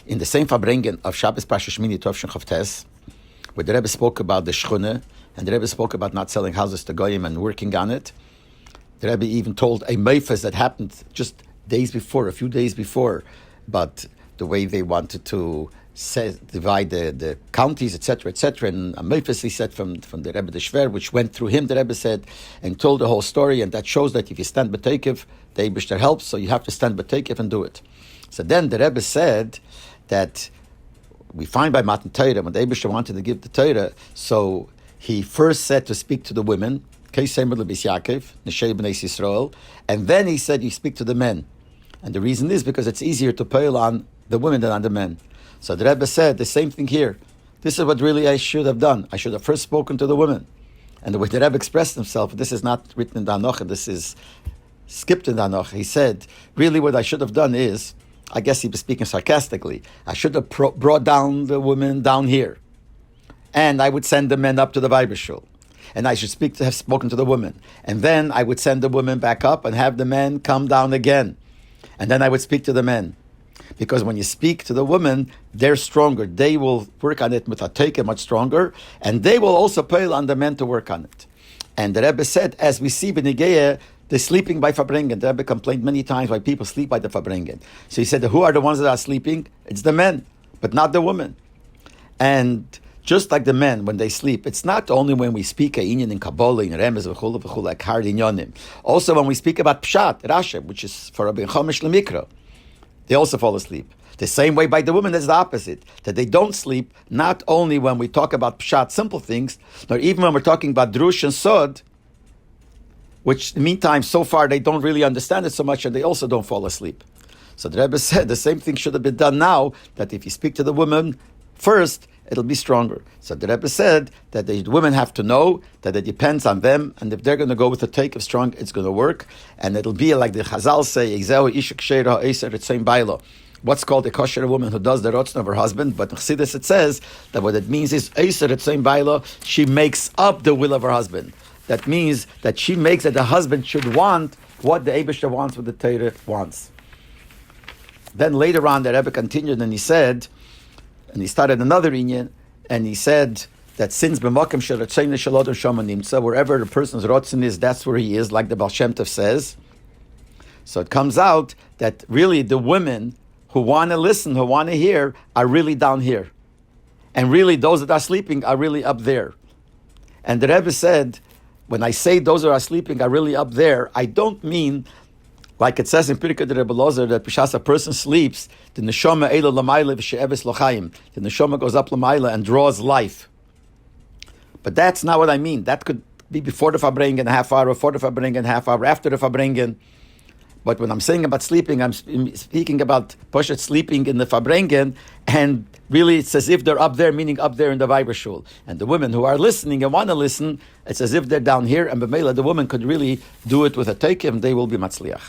in the same Farbrengen of Shabbos Pasha Shmini Tov Shin Chavtes, where the Rebbe spoke about the Shchune, and the Rebbe spoke about not selling houses to Goyim and working on it. The Rebbe even told a meifes that happened just a few days before, but the way they wanted to divide the counties, etc., etc. And a meifes, he said, from the Rebbe the Shver, which went through him, the Rebbe said, and told the whole story, and that shows that if you stand b'teikev, the Eibishter helps, so you have to stand b'teikev and do it. So then the Rebbe said that we find by Matan Torah, when the Eibishter wanted to give the Torah, so he first said to speak to the women, and then he said you speak to the men. And the reason is because it's easier to peil on the women than on the men. So the Rebbe said the same thing here. This is what really I should have done. I should have first spoken to the women. And the way the Rebbe expressed himself, this is not written in the Hanacha, this is skipped in the Hanacha. He said, really what I should have done is, I guess he was speaking sarcastically, I should have brought down the women down here. And I would send the men up to the Weibershul. And I should have spoken to the women. And then I would send the women back up and have the men come down again. And then I would speak to the men. Because when you speak to the women, they're stronger. They will work on it with a taike much stronger. And they will also pile on the men to work on it. And the Rebbe said, as we see B'Negeiah, they're sleeping by Farbrengen. The Rebbe complained many times why people sleep by the Farbrengen. So he said, who are the ones that are sleeping? It's the men, but not the women. And just like the men, when they sleep, it's not only when we speak a inyan in Kabbalah, in Remez, like hard inyanim. Also when we speak about Pshat, Rashi, which is for Rabbi Chomesh Lemikra, they also fall asleep. The same way by the women, it's the opposite. That they don't sleep, not only when we talk about Pshat, simple things, nor even when we're talking about Drush and Sod, which in the meantime, so far, they don't really understand it so much, and they also don't fall asleep. So the Rebbe said the same thing should have been done now, that if you speak to the women first, it'll be stronger. So the Rebbe said that the women have to know that it depends on them, and if they're going to go with the take of strong, it's going to work, and it'll be like the Chazal say, what's called a kosher woman who does the rotzon of her husband, but in Chassidus it says that what it means is she makes up the will of her husband. That means that she makes that the husband should want what the Eibishter wants, what the Torah wants. Then later on, the Rebbe continued and he said, and he started another inyan, and he said that since b'makom sheratzein l'shalodom shama nimtza, wherever the person's rotzen is, that's where he is, like the Baal Shem Tov says. So it comes out that really the women who want to listen, who want to hear, are really down here. And really those that are sleeping are really up there. And the Rebbe said, when I say those that are sleeping are really up there, I don't mean, like it says in Pirkei de Rebbe Lozer, that b'shas a person sleeps, the neshama eila l'mayla v'she'eves l'chaim. The neshama goes up l'mayla and draws life. But that's not what I mean. That could be before the Farbrengen, a half hour, before the Farbrengen, half hour, after the Farbrengen. But when I'm saying about sleeping, I'm speaking about Poshet sleeping in the Farbrengen, and really it's as if they're up there, meaning up there in the Weibershul. And the women who are listening and want to listen, it's as if they're down here, and B'meila, the woman could really do it with a takeim, they will be matzliach.